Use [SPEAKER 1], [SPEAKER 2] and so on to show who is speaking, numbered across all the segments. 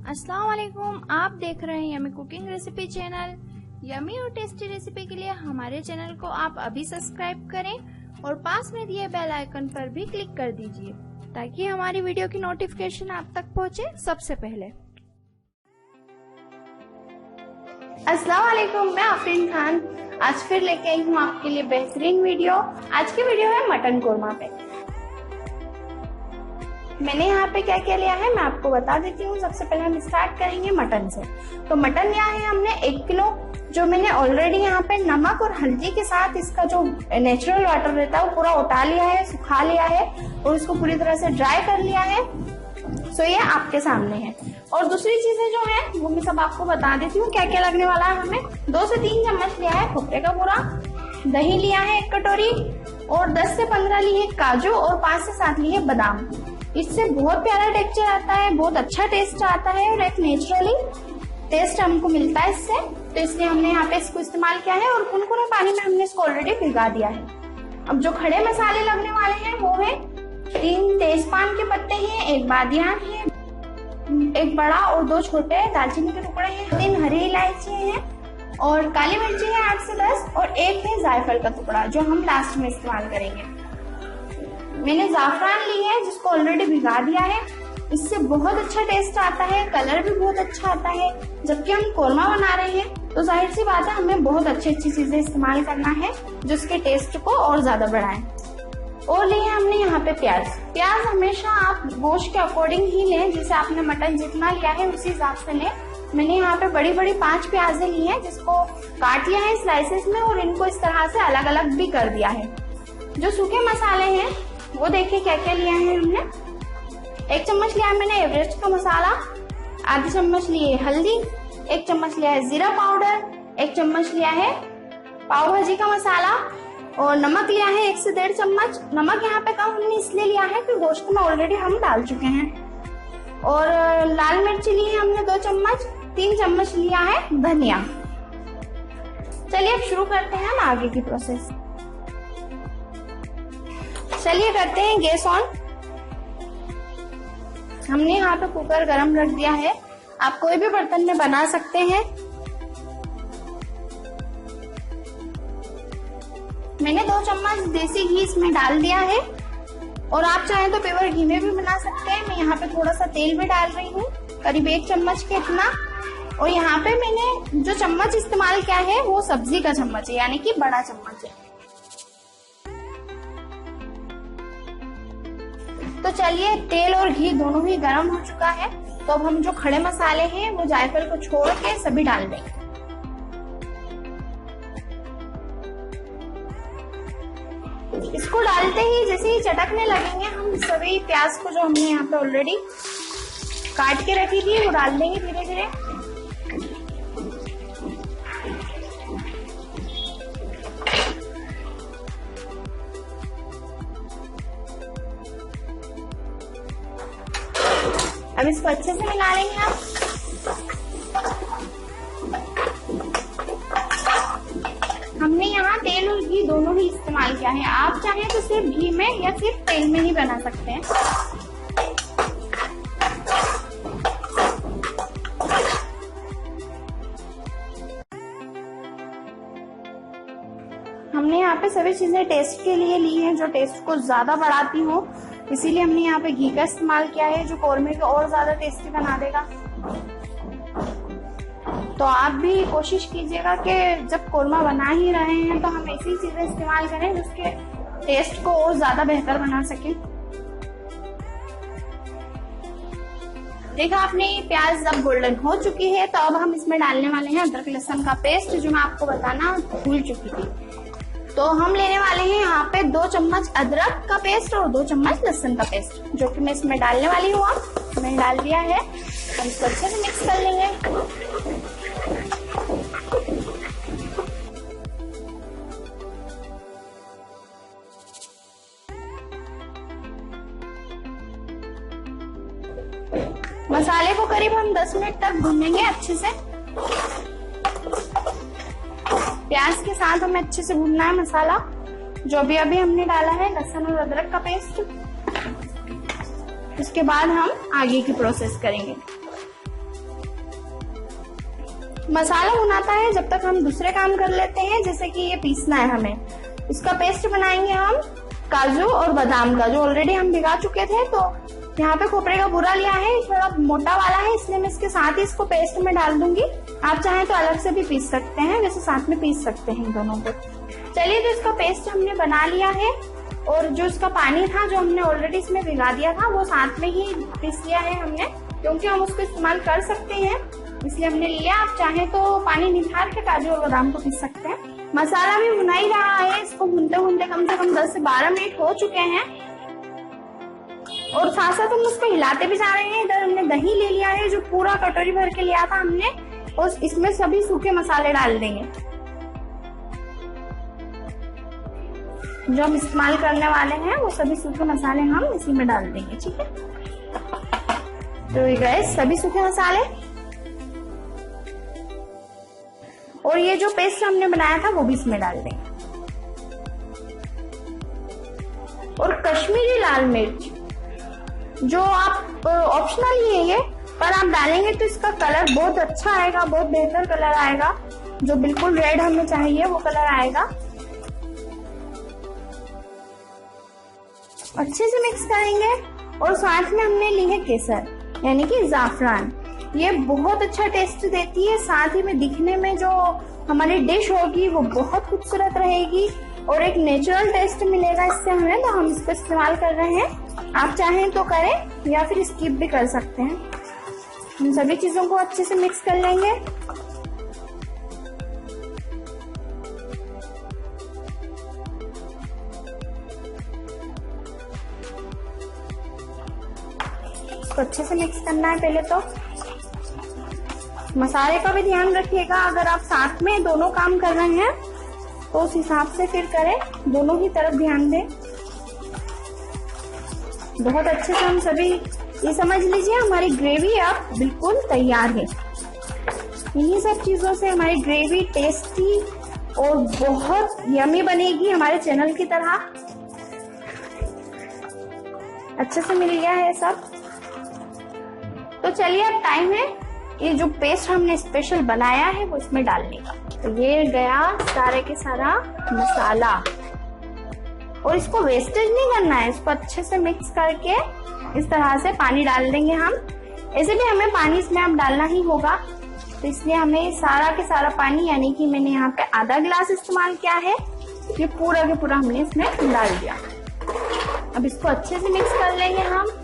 [SPEAKER 1] अस्सलाम वालेकुम, आप देख रहे हैं yummy cooking recipe channel. Yummy और टेस्टी रेसिपी के लिए हमारे चैनल को आप अभी सब्सक्राइब करें और पास में दिए बेल आइकन पर भी क्लिक कर दीजिए ताकि हमारी वीडियो की नोटिफिकेशन आप तक पहुंचे सबसे पहले। अस्सलाम वालेकुम, मैं आफरीन खान आज फिर लेके आई हूँ आपके लिए बेहतरीन वीडियो। आज की वीडियो है मटन कोरमा पे। मैंने यहाँ पे क्या क्या लिया है मैं आपको बता देती हूँ। सबसे पहले हम स्टार्ट करेंगे मटन से। तो मटन लिया है हमने 1 किलो, जो मैंने ऑलरेडी यहाँ पे नमक और हल्दी के साथ इसका जो नेचुरल वाटर रहता है वो पूरा उठा लिया है, सुखा लिया है और इसको पूरी तरह से ड्राई कर लिया है। सो ये आपके सामने है। और दूसरी चीजें जो है वो मैं सब आपको बता देती हूँ क्या क्या लगने वाला है। हमें 2 से 3 चम्मच लिया है खोपरे का पूरा, दही लिया है 1 कटोरी और 10 से 15 लिए काजू और 5 से 7 लिए बादाम। इससे बहुत प्यारा टेक्सचर आता है, बहुत अच्छा टेस्ट आता है और एक नेचुरली टेस्ट हमको मिलता है इससे। तो इसलिए हमने यहाँ पे इसको इस्तेमाल किया है और कुनकुने पानी में हमने इसको ऑलरेडी भिगा दिया है। अब जो खड़े मसाले लगने वाले हैं वो है 3 तेजपान के पत्ते हैं, 1 बादियान है, 1 बड़ा और 2 छोटे दालचीनी के टुकड़े हैं, 3 हरी इलायची हैं और काली मिर्ची है 8 से 10 और 1 है जायफल का टुकड़ा जो हम लास्ट में इस्तेमाल करेंगे। मैंने जाफरान ली है जिसको ऑलरेडी भिगा दिया है। इससे बहुत अच्छा टेस्ट आता है, कलर भी बहुत अच्छा आता है। जबकि हम कोरमा बना रहे हैं तो जाहिर सी बात है हमें बहुत अच्छी चीजें इस्तेमाल करना है जो इसके टेस्ट को और ज्यादा बढ़ाएं। और लिए हमने यहाँ पे प्याज हमेशा आप गोश्त के अकॉर्डिंग ही लें, जैसे आपने मटन जितना लिया है उसी हिसाब से लें। मैंने यहाँ पे बड़ी बड़ी 5 प्याजें ली हैं जिसको काट लिया है स्लाइसेस में और इनको इस तरह से अलग अलग भी कर दिया है। जो सूखे मसाले हैं वो देखिए क्या क्या लिया है हमने। 1 चम्मच लिया है मैंने एवरेस्ट का मसाला, आधी चम्मच लिए हल्दी, 1 चम्मच लिया है जीरा पाउडर, 1 चम्मच लिया है पाव भाजी का मसाला और नमक लिया है 1 से 1.5 चम्मच। नमक यहाँ पे कम हमने इसलिए लिया है कि गोश्त में ऑलरेडी हम डाल चुके हैं। और लाल मिर्ची ली है हमने 2 चम्मच, 3 चम्मच लिया है धनिया। चलिए अब शुरू करते हैं हम आगे की प्रोसेस। चलिए करते हैं गैस ऑन। हमने यहाँ पे कुकर गरम रख दिया है, आप कोई भी बर्तन में बना सकते हैं। मैंने 2 चम्मच देसी घी इसमें डाल दिया है और आप चाहें तो प्योर घी में भी बना सकते हैं। मैं यहाँ पे थोड़ा सा तेल भी डाल रही हूँ, करीब 1 चम्मच के इतना। और यहाँ पे मैंने जो चम्मच इस्तेमाल किया है वो सब्जी का चम्मच है, यानी कि बड़ा चम्मच है। तो चलिए तेल और घी दोनों ही गर्म हो चुका है, तो अब हम जो खड़े मसाले हैं वो जायफल को छोड़ के सभी डाल देंगे। इसको डालते ही जैसे ही चटकने लगेंगे हम सभी प्याज को जो हमने यहाँ पे ऑलरेडी काट के रखी थी वो डाल देंगे धीरे धीरे। अब इसको अच्छे से मिला लेंगे आप। हमने यहाँ तेल और घी दोनों ही इस्तेमाल किया है, आप चाहें तो सिर्फ घी में या सिर्फ तेल में ही बना सकते हैं। हमने यहाँ पे सभी चीजें टेस्ट के लिए ली हैं जो टेस्ट को ज्यादा बढ़ाती हो, इसीलिए हमने यहाँ पे घी का इस्तेमाल किया है जो कोरमे को और ज्यादा टेस्टी बना देगा। तो आप भी कोशिश कीजिएगा कि जब कोरमा बना ही रहे हैं तो हम ऐसी चीजें इस्तेमाल करें जिसके टेस्ट को और ज्यादा बेहतर बना सके। देखा आपने प्याज अब गोल्डन हो चुकी है, तो अब हम इसमें डालने वाले हैं अदरक लहसुन का पेस्ट जो मैं आपको बताना भूल चुकी थी। तो हम लेने वाले हैं यहाँ पे 2 चम्मच अदरक का पेस्ट और 2 चम्मच लहसुन का पेस्ट जो कि मैं इसमें डालने वाली हूँ। मैंने डाल दिया है, हम इसको अच्छे से मिक्स कर लेंगे। मसाले को करीब हम 10 मिनट तक भूनेंगे अच्छे से। प्याज के साथ हमें अच्छे से भूनना है मसाला जो भी अभी हमने डाला है लहसुन और अदरक का पेस्ट। इसके बाद हम आगे की प्रोसेस करेंगे। मसाला भुनाता है जब तक हम दूसरे काम कर लेते हैं, जैसे कि ये पीसना है हमें। इसका पेस्ट बनाएंगे हम काजू और बादाम का, जो ऑलरेडी हम भिगा चुके थे। तो यहाँ पे खोपरे का बूरा लिया है, थोड़ा मोटा वाला है, इसलिए मैं इसके साथ ही इसको पेस्ट में डाल दूंगी। आप चाहें तो अलग से भी पीस सकते हैं, वैसे साथ में पीस सकते हैं दोनों को। चलिए, तो इसका पेस्ट हमने बना लिया है और जो इसका पानी था जो हमने ऑलरेडी इसमें भिगा दिया था वो साथ में ही पीस लिया है हमने, क्योंकि हम उसको इस्तेमाल कर सकते हैं इसलिए हमने लिया। आप चाहें तो पानी निकाल के काजू और बादाम को पीस सकते हैं। मसाला भी भुना ही रहा है, इसको भूनते भूनते कम से कम 10 से 12 मिनट हो चुके हैं और साथ साथ हम उसको हिलाते भी जा रहे हैं। इधर हमने दही ले लिया है जो पूरा कटोरी भर के लिया था हमने, और इसमें सभी सूखे मसाले डाल देंगे जो हम इस्तेमाल करने वाले हैं। वो सभी सूखे मसाले हम इसी में डाल देंगे, ठीक है। तो ये गए सभी सूखे मसाले, और ये जो पेस्ट हमने बनाया था वो भी इसमें डाल देंगे। और कश्मीरी लाल मिर्च जो आप ऑप्शनल ही है ये, पर आप डालेंगे तो इसका कलर बहुत अच्छा आएगा, बहुत बेहतर कलर आएगा, जो बिल्कुल रेड हमें चाहिए वो कलर आएगा। अच्छे से मिक्स करेंगे। और साथ में हमने ली है केसर यानी कि जाफरान, ये बहुत अच्छा टेस्ट देती है, साथ ही में दिखने में जो हमारी डिश होगी वो बहुत खूबसूरत रहेगी और एक नेचुरल टेस्ट मिलेगा इससे हमें, तो हम इसको इस्तेमाल कर रहे हैं। आप चाहें तो करें या फिर स्किप भी कर सकते हैं। हम सभी चीजों को अच्छे से मिक्स कर लेंगे। इसको अच्छे से मिक्स करना है। पहले तो मसाले का भी ध्यान रखिएगा, अगर आप साथ में दोनों काम कर रहे हैं तो उस हिसाब से फिर करें, दोनों ही तरफ ध्यान दें। बहुत अच्छे से हम सभी, ये समझ लीजिए हमारी ग्रेवी अब बिल्कुल तैयार है। इन्हीं सब चीजों से हमारी ग्रेवी टेस्टी और बहुत यमी बनेगी, हमारे चैनल की तरह। अच्छे से मिल गया है सब। तो चलिए, अब टाइम है ये जो पेस्ट हमने स्पेशल बनाया है वो इसमें डालने का। तो ये गया सारे के सारा मसाला, और इसको वेस्टेज नहीं करना है, इसको अच्छे से मिक्स करके इस तरह से पानी डाल देंगे हम। ऐसे भी हमें पानी इसमें अब डालना ही होगा, तो इसलिए हमें सारा के सारा पानी, यानी कि मैंने यहाँ पे आधा गिलास इस्तेमाल किया है, ये पूरा के पूरा हमने इसमें डाल दिया। अब इसको अच्छे से मिक्स कर लेंगे हम।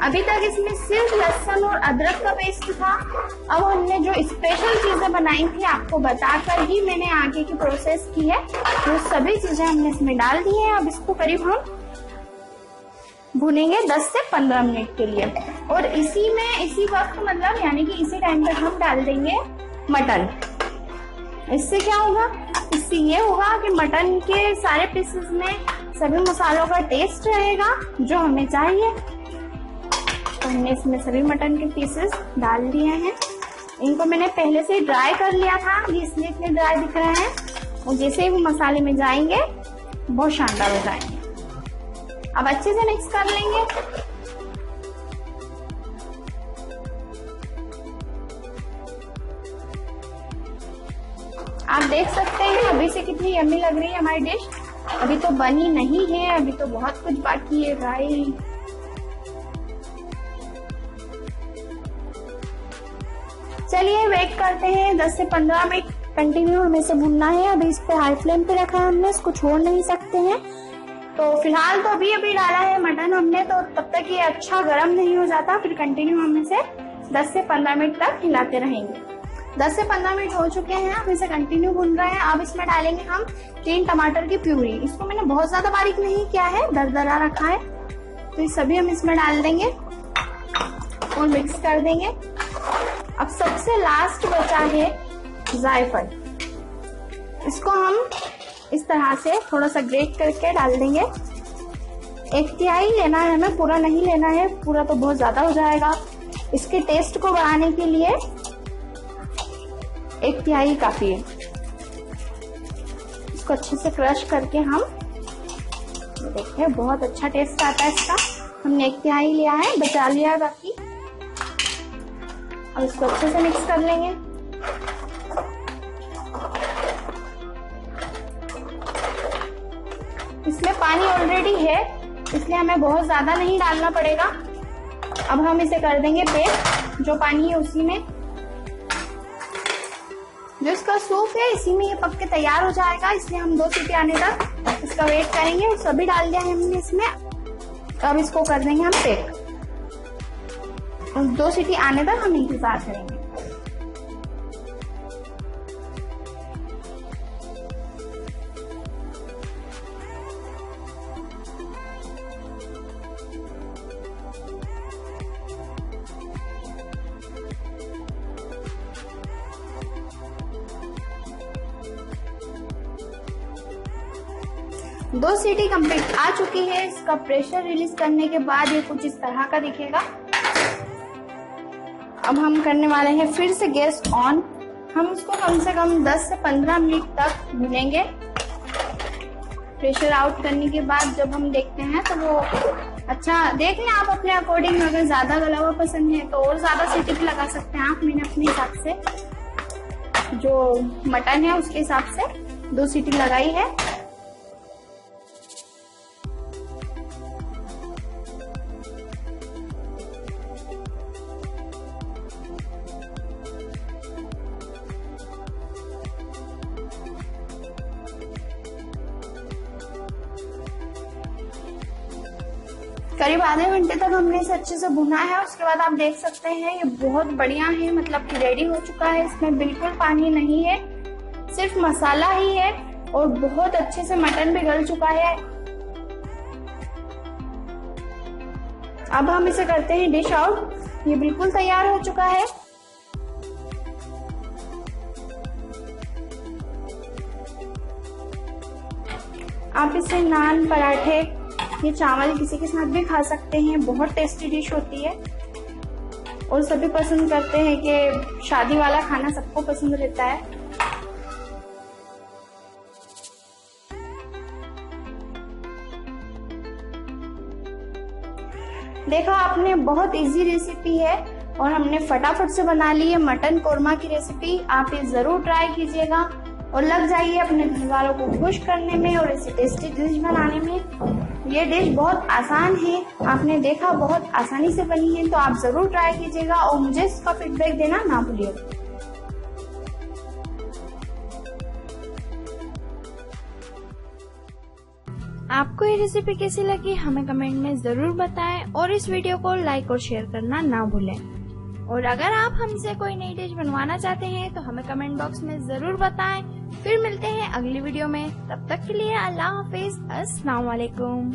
[SPEAKER 1] अभी तक इसमें सिर्फ लहसुन और अदरक का पेस्ट था, अब हमने जो स्पेशल चीजें बनाई थी आपको बताकर ही मैंने आगे की प्रोसेस की है, वो सभी चीजें हमने इसमें डाल दी है। अब इसको करीब हम भूनेंगे 10 से 15 मिनट के लिए, और इसी वक्त मतलब यानी कि इसी टाइम पे हम डाल देंगे मटन। इससे क्या होगा, इससे ये होगा कि मटन के सारे पीसेस में सभी मसालों का टेस्ट रहेगा जो हमें चाहिए। तो हमने इसमें सभी मटन के पीसेस डाल दिए हैं। इनको मैंने पहले से ड्राई कर लिया था, ये इसलिए इतने ड्राई दिख रहे हैं, और जैसे ही वो मसाले में जाएंगे बहुत शानदार हो जाएंगे। अब अच्छे से मिक्स कर लेंगे। आप देख सकते हैं अभी से कितनी यम्मी लग रही है हमारी डिश। अभी तो बनी नहीं है, अभी तो बहुत कुछ बाकी है भाई। चलिए वेट करते हैं 10 से 15 मिनट कंटिन्यू हमें इसे भूनना है। अभी इस पे हाई फ्लेम पे रखा है हमने, इसको छोड़ नहीं सकते हैं। तो फिलहाल तो अभी डाला है मटन हमने, तो तब तक ये अच्छा गर्म नहीं हो जाता, फिर कंटिन्यू हम इसे 10 से 15 मिनट तक हिलाते रहेंगे। 10 से 15 मिनट हो चुके हैं, अब इसे कंटिन्यू भून रहे हैं। अब इसमें डालेंगे हम 3 टमाटर की प्यूरी। इसको मैंने बहुत ज्यादा बारीक नहीं किया है, दरदरा रखा है, तो ये सभी हम इसमें डाल देंगे और मिक्स कर देंगे। अब सबसे लास्ट बचा है जायफल, इसको हम इस तरह से थोड़ा सा ग्रेट करके डाल देंगे। 1/3 लेना है हमें, पूरा नहीं लेना है, पूरा तो बहुत ज्यादा हो जाएगा। इसके टेस्ट को बढ़ाने के लिए 1/3 काफी है। इसको अच्छे से क्रश करके हम देखिए बहुत अच्छा टेस्ट आता है इसका। हमने 1/3 लिया है, बचा लिया बाकी। अब इसको अच्छे से मिक्स कर लेंगे। इसमें पानी ऑलरेडी है, इसलिए हमें बहुत ज्यादा नहीं डालना पड़ेगा। अब हम इसे कर देंगे बेक। जो पानी है उसी में, जो इसका सूप है इसी में ये पक के तैयार हो जाएगा, इसलिए हम 2 सीटी आने तक इसका वेट करेंगे। सभी डाल दिया है हमने इसमें। अब इसको कर देंगे हम बेक। 2 सीटी आने तक हम इंतजार करेंगे। दो सीटी कंप्लीट आ चुकी है। इसका प्रेशर रिलीज करने के बाद ये कुछ इस तरह का दिखेगा। अब हम करने वाले हैं फिर से गैस ऑन। हम इसको कम से कम 10 से 15 मिनट तक भूनेंगे। प्रेशर आउट करने के बाद जब हम देखते हैं तो वो अच्छा देख लें आप अपने अकॉर्डिंग। अगर ज्यादा गला हुआ पसंद है तो और ज्यादा सीटी भी लगा सकते हैं आप। मैंने अपने हिसाब से, जो मटन है उसके हिसाब से 2 सीटी लगाई है। करीब आधे घंटे तक हमने इसे अच्छे से भुना है। उसके बाद आप देख सकते हैं ये बहुत बढ़िया है, मतलब कि रेडी हो चुका है। इसमें बिल्कुल पानी नहीं है, सिर्फ मसाला ही है और बहुत अच्छे से मटन भी गल चुका है। अब हम इसे करते हैं डिश आउट। ये बिल्कुल तैयार हो चुका है। आप इसे नान, पराठे, ये चावल किसी के साथ भी खा सकते हैं। बहुत टेस्टी डिश होती है और सभी पसंद करते हैं कि शादी वाला खाना सबको पसंद रहता है। देखा आपने, बहुत इजी रेसिपी है और हमने फटाफट से बना ली है मटन कोरमा की रेसिपी। आप ये जरूर ट्राई कीजिएगा और लग जाइए अपने घर वालों को खुश करने में और इसे टेस्टी डिश बनाने में। ये डिश बहुत आसान है, आपने देखा बहुत आसानी से बनी है, तो आप जरूर ट्राई कीजिएगा और मुझे इसका फीडबैक देना ना भूलिएगा।
[SPEAKER 2] आपको ये रेसिपी कैसी लगी हमें कमेंट में जरूर बताएं और इस वीडियो को लाइक और शेयर करना ना भूलें। और अगर आप हमसे कोई नई डिश बनवाना चाहते हैं तो हमें कमेंट बॉक्स में जरूर बताएं। फिर मिलते हैं अगली वीडियो में, तब तक के लिए अल्लाह हाफिज, अस्सलाम वालेकुम।